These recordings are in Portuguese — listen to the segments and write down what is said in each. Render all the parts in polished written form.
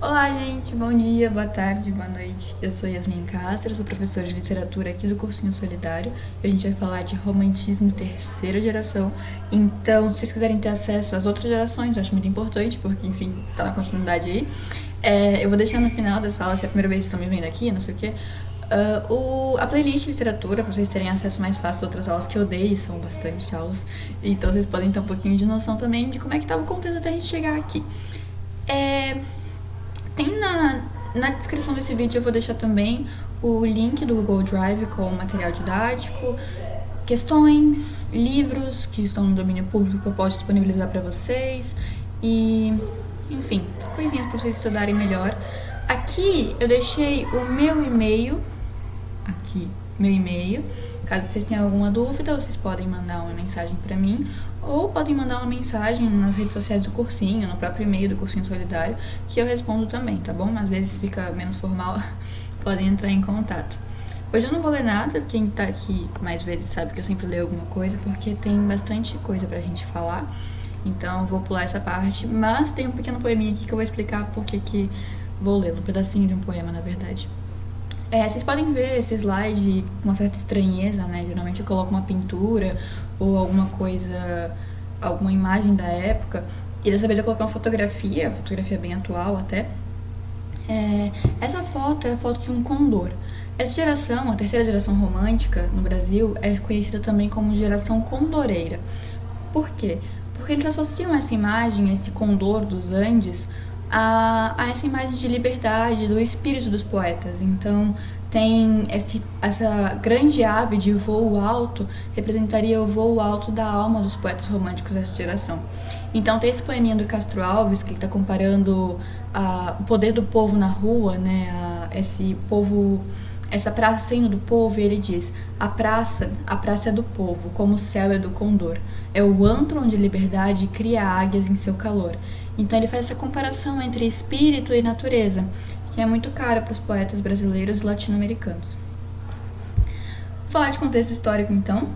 Olá, gente, bom dia, boa tarde, boa noite. Eu sou Yasmin Castro, sou professora de literatura aqui do Cursinho Solidário e a gente vai falar de romantismo terceira geração. Então, se vocês quiserem ter acesso às outras gerações, eu acho muito importante, porque, enfim, tá na continuidade aí. Eu vou deixar no final dessa aula, se é a primeira vez que estão me vendo aqui, não sei o quê, a playlist de literatura, para vocês terem acesso mais fácil a outras aulas que eu dei, são bastante aulas. Então, vocês podem ter um pouquinho de noção também de como é que estava o contexto até a gente chegar aqui. Tem na descrição desse vídeo eu vou deixar também o link do Google Drive com material didático, questões, livros que estão no domínio público que eu posso disponibilizar para vocês e, enfim, coisinhas para vocês estudarem melhor. Aqui eu deixei o meu e-mail, Caso vocês tenham alguma dúvida, vocês podem mandar uma mensagem para mim ou podem mandar uma mensagem nas redes sociais do cursinho, no próprio e-mail do Cursinho Solidário, que eu respondo também, tá bom? Às vezes fica menos formal, podem entrar em contato. Hoje eu não vou ler nada, quem tá aqui mais vezes sabe que eu sempre leio alguma coisa, porque tem bastante coisa pra gente falar, então eu vou pular essa parte, mas tem um pequeno poeminha aqui que eu vou explicar porque que vou ler, um pedacinho de um poema, na verdade. Vocês podem ver esse slide com uma certa estranheza, né? Geralmente eu coloco uma pintura ou alguma coisa, alguma imagem da época. E dessa vez eu coloquei uma fotografia bem atual até. Essa foto é a foto de um condor. Essa geração, a terceira geração romântica no Brasil, é conhecida também como geração condoreira. Por quê? Porque eles associam essa imagem, esse condor dos Andes, a essa imagem de liberdade, do espírito dos poetas. Então, tem essa grande ave de voo alto, representaria o voo alto da alma dos poetas românticos dessa geração. Então, tem esse poeminha do Castro Alves, que ele está comparando o poder do povo na rua, né, esse povo, essa praça sendo do povo, e ele diz: a praça é do povo, como o céu é do condor. É o antro onde a liberdade cria águias em seu calor. Então ele faz essa comparação entre espírito e natureza, que é muito cara para os poetas brasileiros e latino-americanos. Vou falar de contexto histórico, então.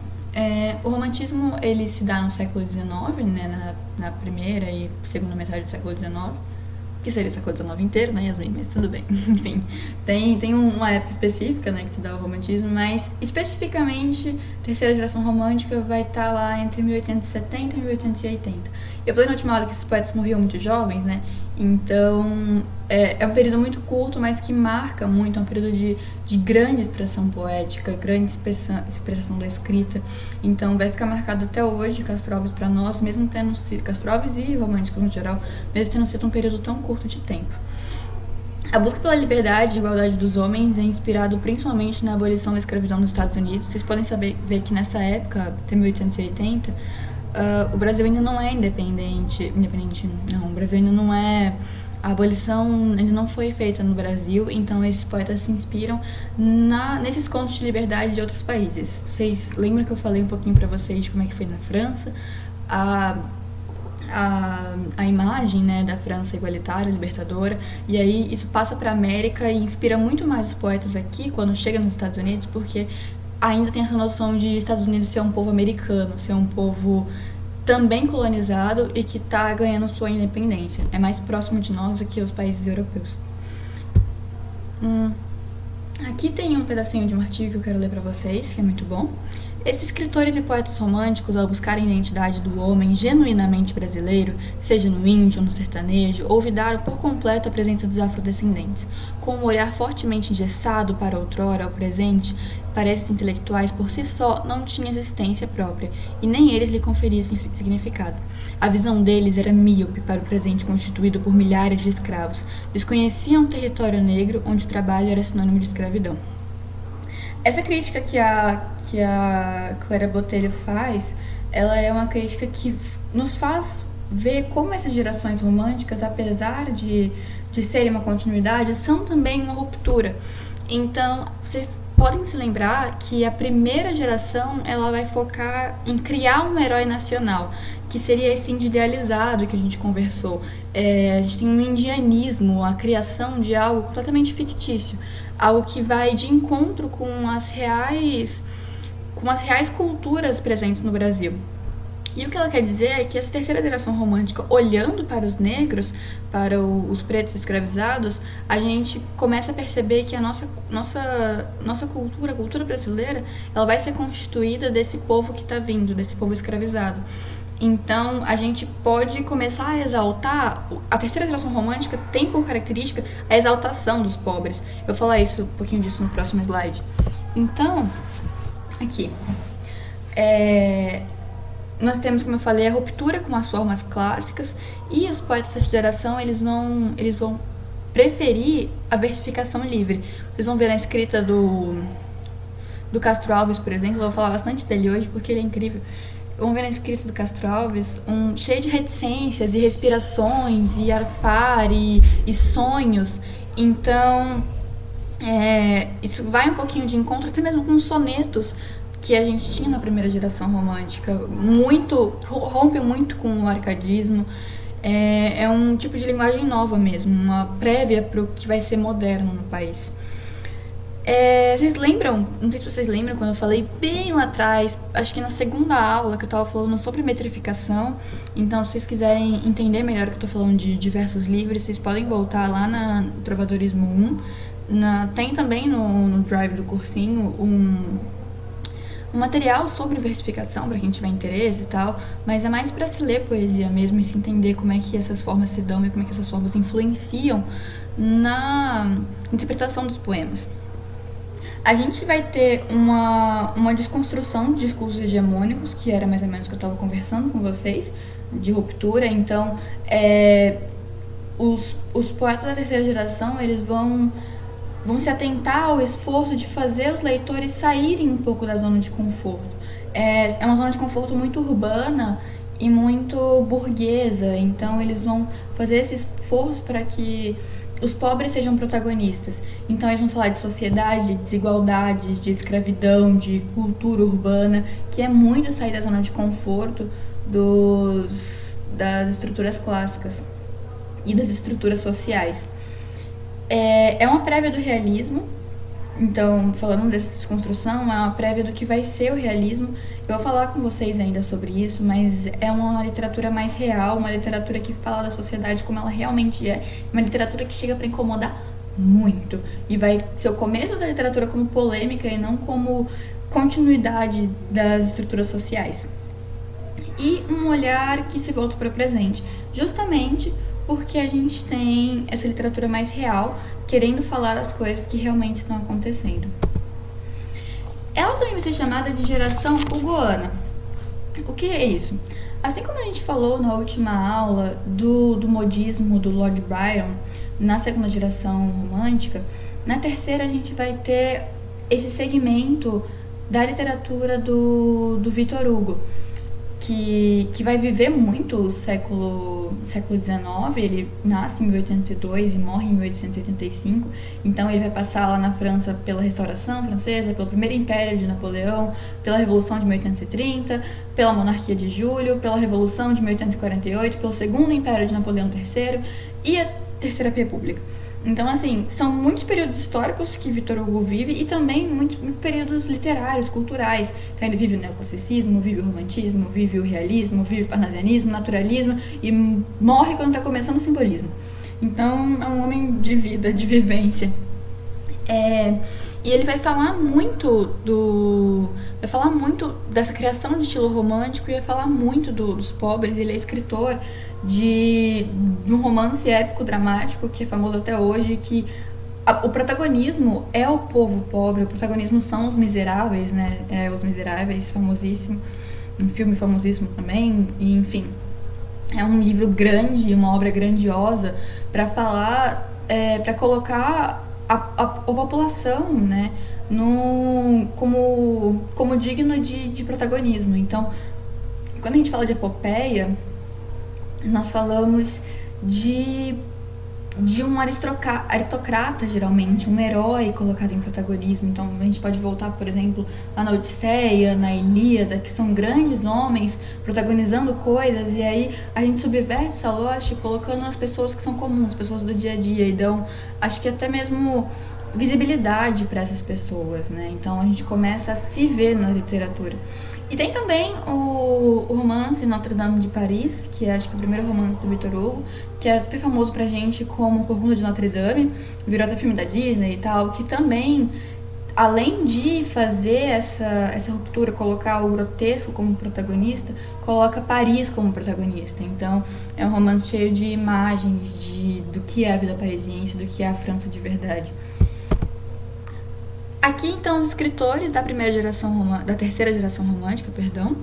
O romantismo ele se dá no século XIX, né, na primeira e segunda metade do século XIX, que seria o século XIX inteiro, né, Yasmin? Mas tudo bem. Enfim, tem uma época específica, né, que se dá o romantismo, mas especificamente a terceira geração romântica vai estar lá entre 1870 e 1880. Eu falei na última aula que esses poetas morriam muito jovens, né? Então, é um período muito curto, mas que marca muito, é um período de grande expressão poética, grande expressão da escrita. Então, vai ficar marcado até hoje Castro Alves para nós, mesmo tendo sido Castro Alves e românticos no geral, mesmo tendo sido um período tão curto de tempo. A busca pela liberdade e igualdade dos homens é inspirado principalmente na abolição da escravidão nos Estados Unidos. Vocês podem ver que nessa época, até 1880, o Brasil ainda não é independente não, o Brasil ainda não é, a abolição ainda não foi feita no Brasil, então esses poetas se inspiram nesses contos de liberdade de outros países. Vocês lembram que eu falei um pouquinho pra vocês de como é que foi na França? A imagem, né, da França igualitária, libertadora, e aí isso passa para a América e inspira muito mais os poetas aqui quando chega nos Estados Unidos, porque ainda tem essa noção de Estados Unidos ser um povo americano, ser um povo também colonizado e que está ganhando sua independência. É mais próximo de nós do que os países europeus. Aqui tem um pedacinho de um artigo que eu quero ler para vocês, que é muito bom. Esses escritores e poetas românticos, ao buscarem a identidade do homem genuinamente brasileiro, seja no índio ou no sertanejo, olvidaram por completo a presença dos afrodescendentes. Com um olhar fortemente engessado para outrora ao presente, para esses intelectuais por si só não tinha existência própria, e nem eles lhe conferiam significado. A visão deles era míope para o presente constituído por milhares de escravos. Desconheciam um território negro onde o trabalho era sinônimo de escravidão. Essa crítica que a Clara Botelho faz, ela é uma crítica que nos faz ver como essas gerações românticas, apesar de serem uma continuidade, são também uma ruptura. Então, vocês podem se lembrar que a primeira geração ela vai focar em criar um herói nacional, que seria esse índio idealizado que a gente conversou. A gente tem um indianismo, a criação de algo completamente fictício, algo que vai de encontro com as reais culturas presentes no Brasil. E o que ela quer dizer é que essa terceira geração romântica, olhando para os negros, para os pretos escravizados, a gente começa a perceber que a nossa cultura, a cultura brasileira, ela vai ser constituída desse povo que está vindo, desse povo escravizado. Então, a gente pode começar a exaltar. A terceira geração romântica tem por característica a exaltação dos pobres. Eu vou falar um pouquinho disso no próximo slide. Então, aqui. Nós temos, como eu falei, a ruptura com as formas clássicas, e os poetas dessa geração eles vão preferir a versificação livre. Vocês vão ver na escrita do Castro Alves, por exemplo. Eu vou falar bastante dele hoje porque ele é incrível. Vamos ver na escrita do Castro Alves cheio de reticências e respirações e arfar e sonhos. Então, isso vai um pouquinho de encontro até mesmo com os sonetos que a gente tinha na primeira geração romântica. Rompe muito com o arcadismo. É um tipo de linguagem nova mesmo, uma prévia para o que vai ser moderno no país. Vocês lembram? Não sei se vocês lembram quando eu falei bem lá atrás, acho que na segunda aula que eu tava falando sobre metrificação. Então, se vocês quiserem entender melhor que eu tô falando de versos livres, vocês podem voltar lá na Trovadorismo 1. Tem também no Drive do cursinho um material sobre versificação para quem tiver interesse e tal, mas é mais para se ler poesia mesmo e se entender como é que essas formas se dão e como é que essas formas influenciam na interpretação dos poemas. A gente vai ter uma desconstrução de discursos hegemônicos, que era mais ou menos o que eu estava conversando com vocês, de ruptura. Então, os poetas da terceira geração, eles vão se atentar ao esforço de fazer os leitores saírem um pouco da zona de conforto. É uma zona de conforto muito urbana e muito burguesa, então eles vão fazer esse esforço para que os pobres sejam protagonistas. Então eles vão falar de sociedade, de desigualdades, de escravidão, de cultura urbana, que é muito sair da zona de conforto das estruturas clássicas e das estruturas sociais. É uma prévia do realismo. Então, falando dessa desconstrução, é uma prévia do que vai ser o realismo. Eu vou falar com vocês ainda sobre isso, mas é uma literatura mais real, uma literatura que fala da sociedade como ela realmente é, uma literatura que chega para incomodar muito, e vai ser o começo da literatura como polêmica e não como continuidade das estruturas sociais. E um olhar que se volta para o presente, justamente porque a gente tem essa literatura mais real, querendo falar das coisas que realmente estão acontecendo. Ela também vai ser chamada de geração hugoana. O que é isso? Assim como a gente falou na última aula do modismo do Lord Byron, na segunda geração romântica, na terceira a gente vai ter esse segmento da literatura do Victor Hugo, que vai viver muito o século XIX. Ele nasce em 1802 e morre em 1885, então ele vai passar lá na França pela Restauração Francesa, pelo Primeiro Império de Napoleão, pela Revolução de 1830, pela Monarquia de Julho, pela Revolução de 1848, pelo Segundo Império de Napoleão III e a Terceira República. Então, assim, são muitos períodos históricos que Victor Hugo vive e também muitos períodos literários, culturais. Então, ele vive o neoclassicismo, vive o romantismo, vive o realismo, vive o parnasianismo, naturalismo e morre quando está começando o simbolismo. Então, é um homem de vida, de vivência. E ele vai falar muito dessa criação de estilo romântico e vai falar muito dos pobres. Ele é escritor de um romance épico dramático que é famoso até hoje, que o protagonismo é o povo pobre, o protagonismo são os miseráveis, né? Os Miseráveis, famosíssimo, um filme famosíssimo também, e, enfim, é um livro grande, uma obra grandiosa para falar, para colocar a população, né, como digno de protagonismo. Então, quando a gente fala de epopeia, nós falamos de um aristocrata, geralmente, um herói colocado em protagonismo. Então, a gente pode voltar, por exemplo, lá na Odisseia, na Ilíada, que são grandes homens protagonizando coisas, e aí a gente subverte essa lógica colocando as pessoas que são comuns, pessoas do dia a dia. Então, acho que até mesmo visibilidade para essas pessoas, né? Então a gente começa a se ver na literatura. E tem também o romance Notre Dame de Paris, que é acho que o primeiro romance do Victor Hugo, que é super famoso pra gente como Por Conta de Notre Dame, virou até filme da Disney e tal, que também, além de fazer essa ruptura, colocar o grotesco como protagonista, coloca Paris como protagonista. Então é um romance cheio de imagens do que é a vida parisiense, do que é a França de verdade. Aqui, então, os escritores da terceira geração romântica, perdão.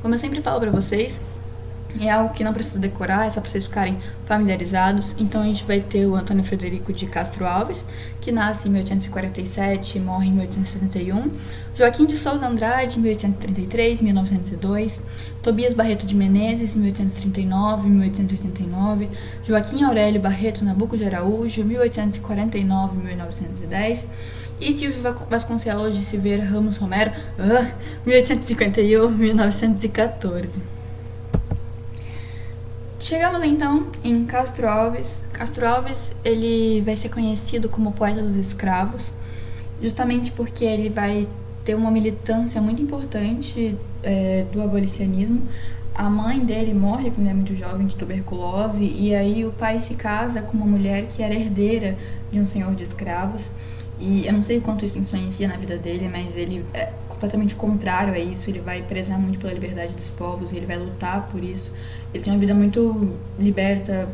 Como eu sempre falo pra vocês, é algo que não precisa decorar, é só pra vocês ficarem familiarizados. Então a gente vai ter o Antônio Frederico de Castro Alves, que nasce em 1847 e morre em 1871. Joaquim de Souza Andrade, em 1833 e 1902. Tobias Barreto de Menezes, em 1839 e 1889. Joaquim Aurélio Barreto Nabuco de Araújo, 1849 e 1910. E Silvio Vasconcelos de Silveira Ramos Romero, 1851 e 1914. Chegamos então em Castro Alves. Castro Alves, ele vai ser conhecido como poeta dos escravos, justamente porque ele vai ter uma militância muito importante do abolicionismo. A mãe dele morre quando é muito jovem de tuberculose, e aí o pai se casa com uma mulher que era herdeira de um senhor de escravos. E eu não sei o quanto isso influencia na vida dele, mas ele é completamente contrário a isso. Ele vai prezar muito pela liberdade dos povos, ele vai lutar por isso. Ele tem uma vida muito liberta,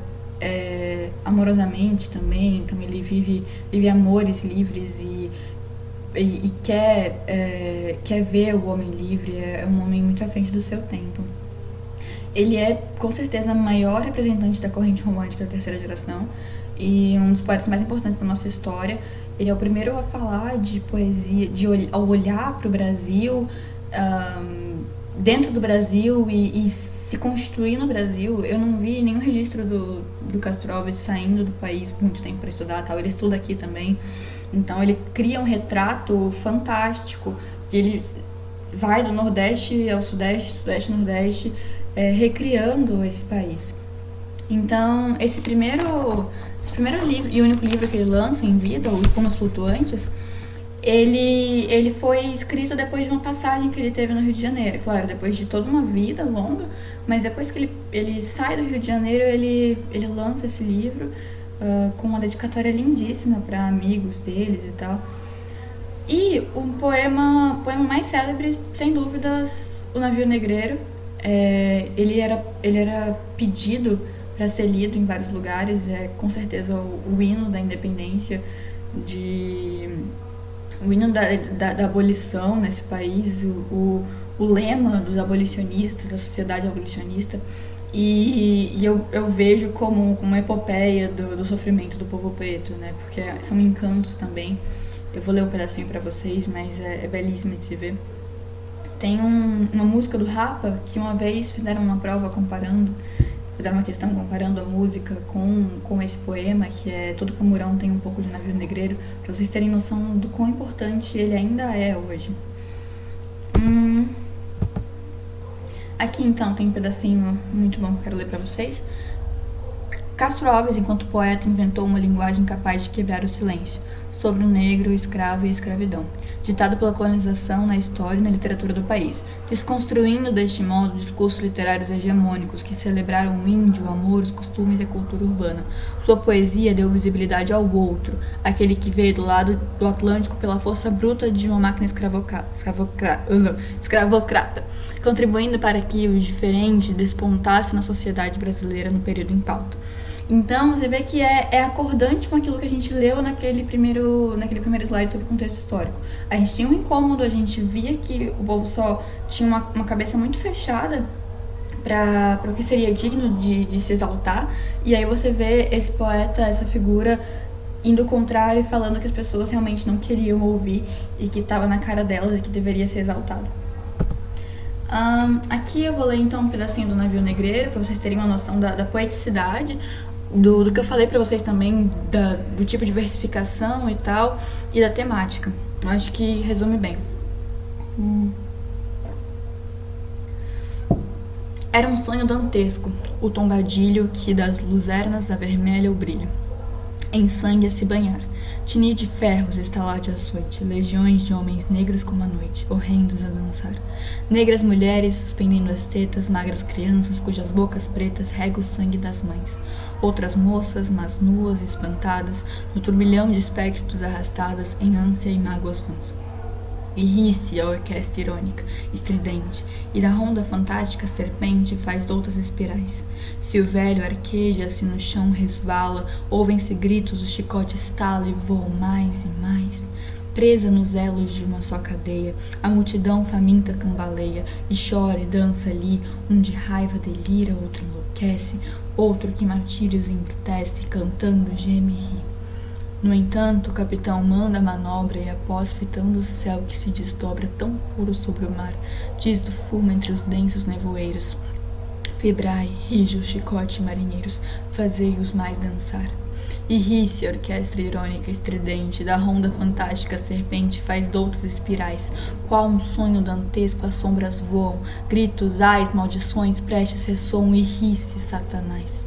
amorosamente também, então ele vive amores livres e quer ver o homem livre, é um homem muito à frente do seu tempo. Ele é, com certeza, a maior representante da corrente romântica da terceira geração e um dos poetas mais importantes da nossa história. Ele é o primeiro a falar de poesia, ao olhar para o Brasil, dentro do Brasil e se constituir no Brasil. Eu não vi nenhum registro do Castro Alves saindo do país por muito tempo para estudar, tal. Ele estuda aqui também. Então ele cria um retrato fantástico. Ele vai do Nordeste ao Sudeste, Sudeste ao Nordeste, recriando esse país. Então esse primeiro livro e único livro que ele lança em vida, o Espumas Flutuantes, ele foi escrito depois de uma passagem que ele teve no Rio de Janeiro. Claro, depois de toda uma vida longa, mas depois que ele sai do Rio de Janeiro, ele lança esse livro com uma dedicatória lindíssima para amigos deles e tal. E o poema mais célebre, sem dúvidas, O Navio Negreiro. Ele era pedido para ser lido em vários lugares, com certeza o hino da independência, o hino da abolição nesse país, o lema dos abolicionistas, da sociedade abolicionista, e eu vejo como uma epopeia do sofrimento do povo preto, né, porque são encantos também. Eu vou ler um pedacinho para vocês, mas é belíssimo de se ver. Tem uma música do Rapa que uma vez fizeram uma prova fizeram uma questão comparando a música com esse poema, que é Todo Camurão tem um pouco de Navio Negreiro, para vocês terem noção do quão importante ele ainda é hoje. Aqui então tem um pedacinho muito bom que eu quero ler para vocês. Castro Alves, enquanto poeta, inventou uma linguagem capaz de quebrar o silêncio sobre o negro, o escravo e a escravidão, ditado pela colonização na história e na literatura do país, desconstruindo deste modo discursos literários hegemônicos que celebraram o índio, o amor, os costumes e a cultura urbana. Sua poesia deu visibilidade ao outro, aquele que veio do lado do Atlântico pela força bruta de uma máquina escravocrata, contribuindo para que o diferente despontasse na sociedade brasileira no período em pauta. Então, você vê que é acordante com aquilo que a gente leu naquele primeiro slide sobre o contexto histórico. A gente tinha um incômodo, a gente via que o povo só tinha uma cabeça muito fechada para o que seria digno de se exaltar, e aí você vê esse poeta, essa figura, indo ao contrário e falando que as pessoas realmente não queriam ouvir e que estava na cara delas e que deveria ser exaltado. Aqui eu vou ler então um pedacinho do Navio Negreiro, para vocês terem uma noção da poeticidade, do que eu falei pra vocês também, do tipo de versificação e tal, e da temática. Eu acho que resume bem. Era um sonho dantesco, o tombadilho que das luzernas avermelha o brilho. em sangue a se banhar. Tinir de ferros, estalar de açoite, legiões de homens negros como a noite, horrendos a dançar. Negras mulheres suspendendo as tetas, magras crianças cujas bocas pretas regam o sangue das mães. Outras moças, mas nuas e espantadas, no turbilhão de espectros arrastadas em ânsia e mágoas vãs. E ri-se a orquestra irônica, estridente, e da ronda fantástica serpente faz doutas espirais. Se o velho arqueja, se no chão resvala, ouvem-se gritos, o chicote estala e voa mais e mais. Presa nos elos de uma só cadeia, a multidão faminta cambaleia, e chora e dança ali, um de raiva delira, outro enlouquece, outro que martírios embrutece, cantando geme e ri. No entanto, o capitão manda a manobra e após fitando o céu que se desdobra tão puro sobre o mar, diz do fumo entre os densos nevoeiros: vibrai, rige o chicote, marinheiros, fazei-os mais dançar. E ri-se a orquestra irônica estridente, da ronda fantástica serpente faz doutas espirais, qual um sonho dantesco as sombras voam, gritos, ais, maldições prestes ressoam, e ri-se Satanás.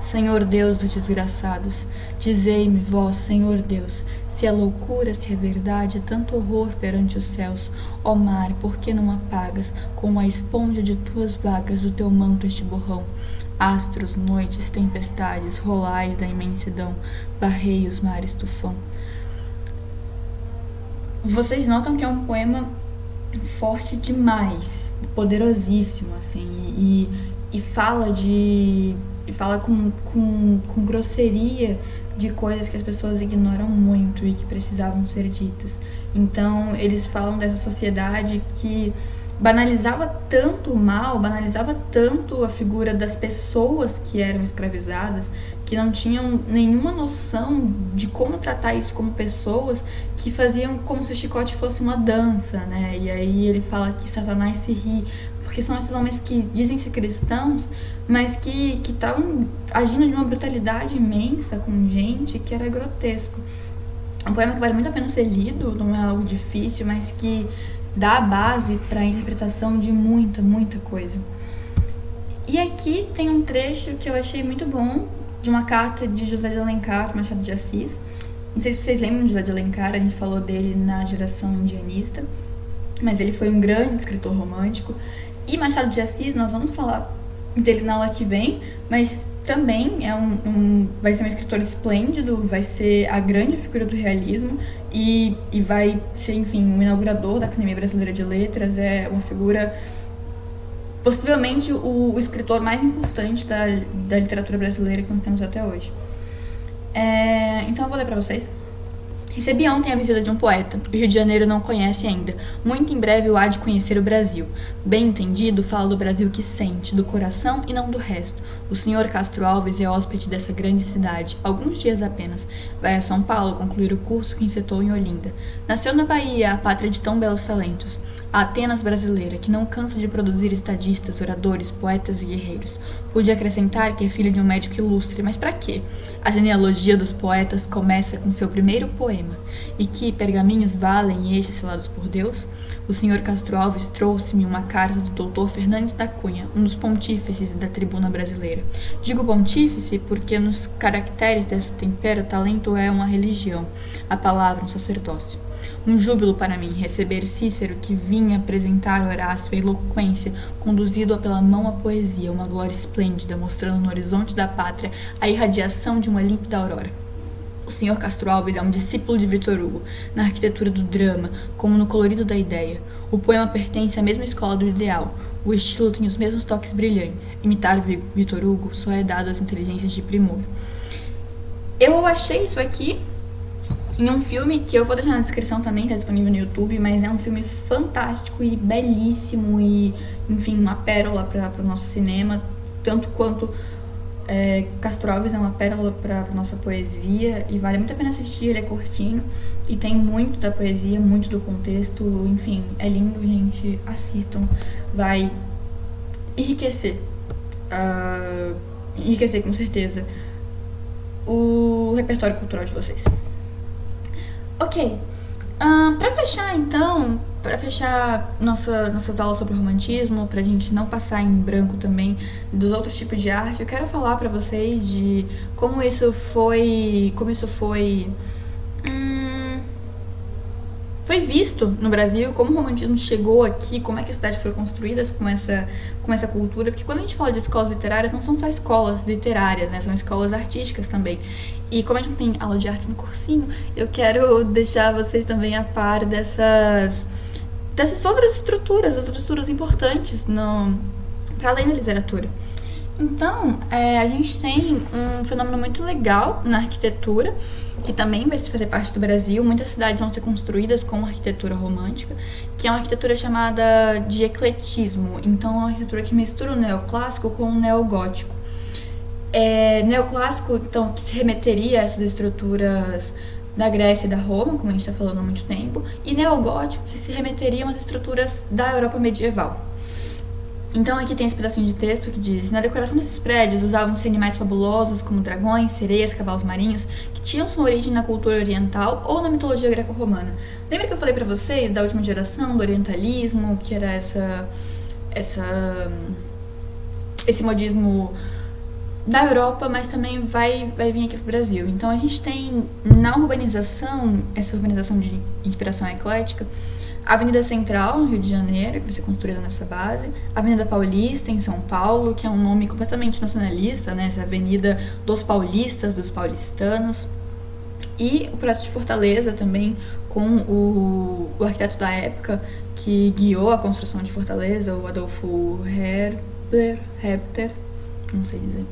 Senhor Deus dos desgraçados, dizei-me vós, Senhor Deus, se é loucura, se é verdade, tanto horror perante os céus. Ó mar, por que não apagas, com a esponja de tuas vagas, do teu manto este borrão? Astros, noites, tempestades, rolais da imensidão, varrei os mares tufão. Vocês notam que é um poema forte demais, poderosíssimo, assim, e fala de... E fala com grosseria de coisas que as pessoas ignoram muito e que precisavam ser ditas. Então, eles falam dessa sociedade que banalizava tanto o mal, banalizava tanto a figura das pessoas que eram escravizadas, que não tinham nenhuma noção de como tratar isso como pessoas, que faziam como se o chicote fosse uma dança, né? E aí ele fala que Satanás se ri, porque são esses homens que dizem ser cristãos, mas que estavam agindo de uma brutalidade imensa com gente que era grotesco. É um poema que vale muito a pena ser lido, não é algo difícil, mas que dá a base para a interpretação de muita, muita coisa. E aqui tem um trecho que eu achei muito bom, de uma carta de José de Alencar, Machado de Assis. Não sei se vocês lembram de José de Alencar, a gente falou dele na geração indianista, mas ele foi um grande escritor romântico. E Machado de Assis, nós vamos falar dele na aula que vem, mas também vai ser um escritor esplêndido, vai ser a grande figura do realismo e vai ser, enfim, um inaugurador da Academia Brasileira de Letras, é uma figura, possivelmente o escritor mais importante da literatura brasileira que nós temos até hoje. Então eu vou ler para vocês. Recebi ontem a visita de um poeta. O Rio de Janeiro não conhece ainda. Muito em breve o há de conhecer o Brasil. Bem entendido, fala do Brasil que sente, do coração e não do resto. O senhor Castro Alves é hóspede dessa grande cidade, alguns dias apenas. Vai a São Paulo concluir o curso que encetou em Olinda. Nasceu na Bahia, a pátria de tão belos talentos. A Atenas brasileira, que não cansa de produzir estadistas, oradores, poetas e guerreiros. Pude acrescentar que é filho de um médico ilustre, mas para quê? A genealogia dos poetas começa com seu primeiro poema. E que pergaminhos valem e estes selados por Deus? O senhor Castro Alves trouxe-me uma carta do doutor Fernandes da Cunha, um dos pontífices da tribuna brasileira. Digo pontífice porque nos caracteres desse tempero o talento é uma religião, a palavra um sacerdócio. Um júbilo para mim receber Cícero, que vinha apresentar Horácio a eloquência, conduzido pela mão à poesia, uma glória esplêndida, mostrando no horizonte da pátria a irradiação de uma límpida aurora. O senhor Castro Alves é um discípulo de Victor Hugo, na arquitetura do drama, como no colorido da ideia. O poema pertence à mesma escola do ideal. O estilo tem os mesmos toques brilhantes. Imitar Victor Hugo só é dado às inteligências de primor. Eu achei isso aqui em um filme que eu vou deixar na descrição também, tá disponível no YouTube, mas é um filme fantástico e belíssimo e, enfim, uma pérola para o nosso cinema, tanto quanto Castro Alves é uma pérola para nossa poesia e vale muito a pena assistir, ele é curtinho e tem muito da poesia, muito do contexto, enfim, é lindo, gente, assistam, vai enriquecer com certeza o repertório cultural de vocês. Ok, pra fechar então, para fechar nossas aulas sobre o romantismo, pra gente não passar em branco também dos outros tipos de arte, eu quero falar pra vocês de como isso foi foi visto no Brasil, como o romantismo chegou aqui, como é que a cidade foi construída com essa cultura, porque quando a gente fala de escolas literárias, não são só escolas literárias, né, são escolas artísticas também. E como a gente não tem aula de arte no cursinho, eu quero deixar vocês também a par dessas outras estruturas importantes para além da literatura. Então, a gente tem um fenômeno muito legal na arquitetura, que também vai fazer parte do Brasil. Muitas cidades vão ser construídas com arquitetura romântica, que é uma arquitetura chamada de ecletismo. Então, é uma arquitetura que mistura o neoclássico com o neogótico. Neoclássico, então, que se remeteria a essas estruturas da Grécia e da Roma, como a gente está falando há muito tempo, e neogótico, que se remeteria a umas estruturas da Europa medieval. Então aqui tem esse pedacinho de texto que diz: na decoração desses prédios usavam-se animais fabulosos como dragões, sereias, cavalos marinhos, que tinham sua origem na cultura oriental ou na mitologia greco-romana. Lembra que eu falei pra vocês da última geração, do orientalismo, que era esse modismo da Europa, mas também vai vir aqui pro Brasil. Então a gente tem na urbanização, essa urbanização de inspiração eclética, a Avenida Central, no Rio de Janeiro, que vai ser construída nessa base. A Avenida Paulista, em São Paulo, que é um nome completamente nacionalista, né? Essa Avenida dos Paulistas, dos paulistanos. E o Praça de Fortaleza também, com o arquiteto da época que guiou a construção de Fortaleza, o Adolfo Herter, não sei dizer.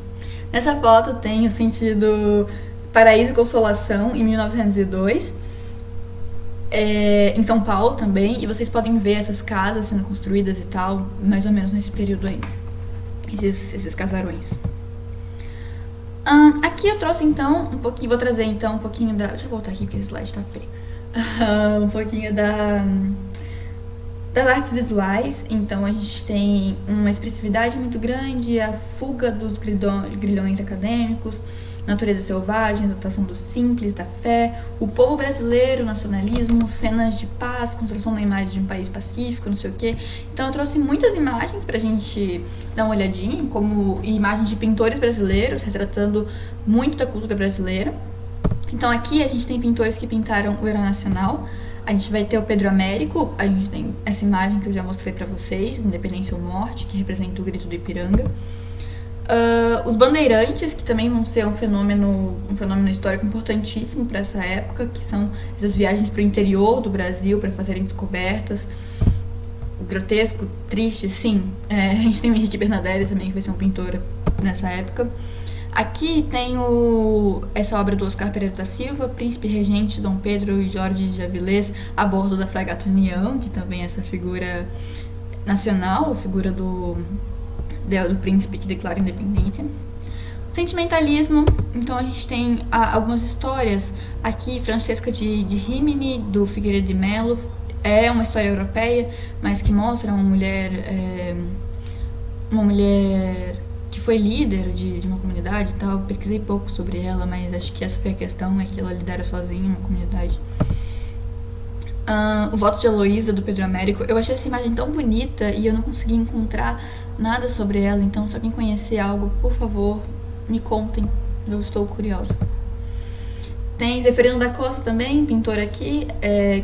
Nessa foto tem o sentido Paraíso e Consolação, em 1902. Em São Paulo também, e vocês podem ver essas casas sendo construídas e tal, mais ou menos nesse período aí, esses casarões. Aqui eu trouxe então um pouquinho, vou trazer então um pouquinho da, deixa eu voltar aqui porque esse slide tá feio, um pouquinho das artes visuais. Então a gente tem uma expressividade muito grande, a fuga dos grilhões acadêmicos, natureza selvagem, exaltação do simples, da fé, o povo brasileiro, nacionalismo, cenas de paz, construção da imagem de um país pacífico, não sei o quê. Então eu trouxe muitas imagens pra gente dar uma olhadinha, como imagens de pintores brasileiros, retratando muito da cultura brasileira. Então aqui a gente tem pintores que pintaram o Herói Nacional. A gente vai ter o Pedro Américo, a gente tem essa imagem que eu já mostrei pra vocês, Independência ou Morte, que representa o Grito do Ipiranga. Os bandeirantes, que também vão ser um fenômeno histórico importantíssimo para essa época, que são essas viagens para o interior do Brasil para fazerem descobertas. Grotesco, triste, sim. A gente tem o Henrique Bernardelli também, que vai ser um pintor nessa época. Aqui tem essa obra do Oscar Pereira da Silva, Príncipe Regente Dom Pedro e Jorge de Avilés a bordo da fragata União, que também é essa figura nacional, a figura do príncipe que declara independência. Sentimentalismo, então a gente tem algumas histórias aqui. Francesca de Rimini, do Figueiredo de Melo, é uma história europeia, mas que mostra uma mulher que foi líder de uma comunidade e tal. Pesquisei pouco sobre ela, mas acho que essa foi a questão, é que ela lidera sozinha uma comunidade. O Voto de Heloísa, do Pedro Américo. Eu achei essa imagem tão bonita e eu não consegui encontrar nada sobre ela, então se alguém conhecer algo, por favor, me contem, eu estou curiosa. Tem Zeferino da Costa também, pintor aqui,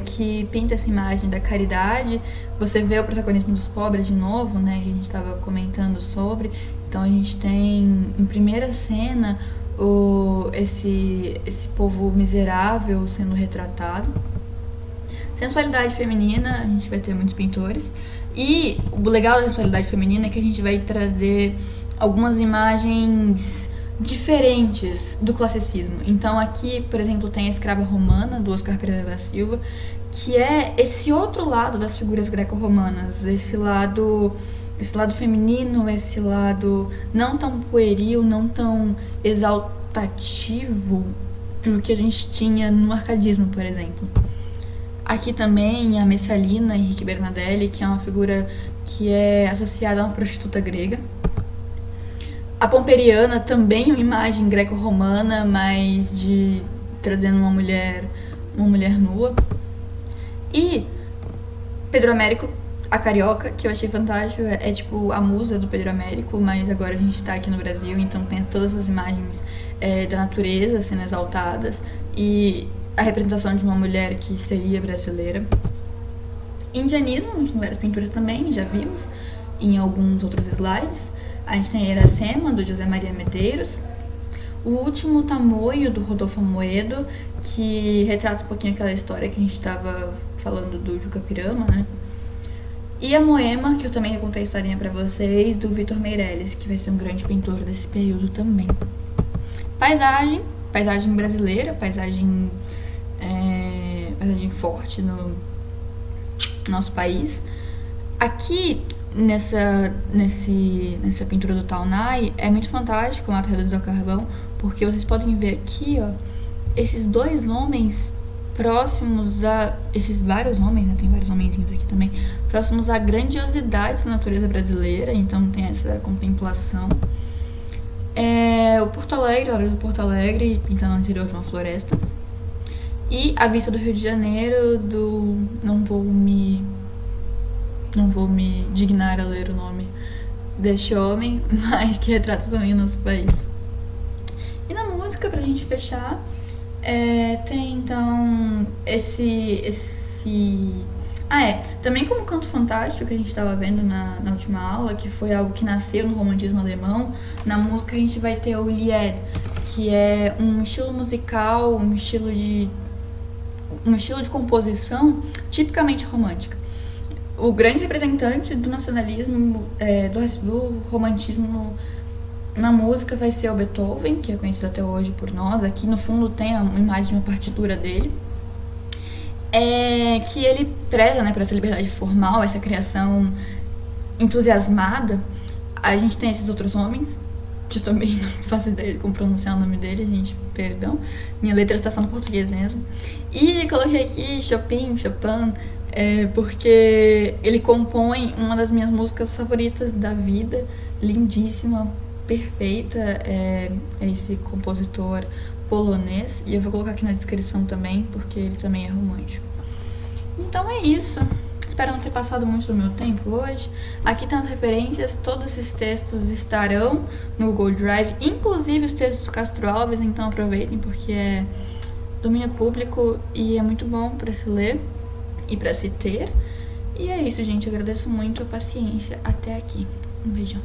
que pinta essa imagem da caridade. Você vê o protagonismo dos pobres de novo, né, que a gente estava comentando sobre. Então a gente tem em primeira cena esse povo miserável sendo retratado. Sensualidade feminina, a gente vai ter muitos pintores. E o legal da sensualidade feminina é que a gente vai trazer algumas imagens diferentes do classicismo. Então aqui, por exemplo, tem a Escrava Romana, do Oscar Pereira da Silva, que é esse outro lado das figuras greco-romanas, esse lado feminino, esse lado não tão pueril, não tão exaltativo do que a gente tinha no arcadismo, por exemplo. Aqui também a Messalina, Henrique Bernardelli, que é uma figura que é associada a uma prostituta grega. A Pomperiana, também uma imagem greco-romana, mas trazendo uma mulher nua. E Pedro Américo, a Carioca, que eu achei fantástico, é tipo a musa do Pedro Américo, mas agora a gente tá aqui no Brasil, então tem todas as imagens da natureza sendo exaltadas e a representação de uma mulher que seria brasileira. Indianismo, a gente tem várias pinturas também, já vimos em alguns outros slides. A gente tem a Iracema, do José Maria Medeiros. O Último Tamoio, do Rodolfo Amoedo, que retrata um pouquinho aquela história que a gente estava falando do Juca Pirama, né? E a Moema, que eu também já contei a historinha pra vocês, do Vitor Meirelles, que vai ser um grande pintor desse período também. Paisagem brasileira, paisagem forte no nosso país. Aqui, nessa pintura do Taunay, é muito fantástico o Mata Redonda do Carvão, porque vocês podem ver aqui, ó, esses dois homens próximos esses vários homens, né, tem vários homenzinhos aqui também, próximos à grandiosidade da natureza brasileira, então tem essa contemplação. O Porto Alegre, a hora do Porto Alegre, pintando no interior de uma floresta. E a vista do Rio de Janeiro, não vou me dignar a ler o nome deste homem, mas que retrata também o nosso país. E na música, pra gente fechar, tem então também como canto fantástico que a gente estava vendo na última aula, que foi algo que nasceu no romantismo alemão. Na música a gente vai ter o Lied, que é um estilo musical, um estilo de composição tipicamente romântica. O grande representante do nacionalismo, do romantismo na música vai ser o Beethoven, que é conhecido até hoje por nós. Aqui no fundo tem a imagem de uma partitura dele, que ele preza, né, por essa liberdade formal, essa criação entusiasmada. A gente tem esses outros homens, que eu também não faço ideia de como pronunciar o nome dele, gente, perdão. Minha letra está só no português mesmo. E coloquei aqui Chopin, porque ele compõe uma das minhas músicas favoritas da vida, lindíssima, perfeita, é esse compositor polonês, e eu vou colocar aqui na descrição também, porque ele também é romântico. Então é isso. Espero não ter passado muito do meu tempo hoje. Aqui tem as referências, todos esses textos estarão no Google Drive, inclusive os textos do Castro Alves, então aproveitem, porque é domínio público e é muito bom para se ler e para se ter. E é isso, gente. Eu agradeço muito a paciência até aqui. Um beijão.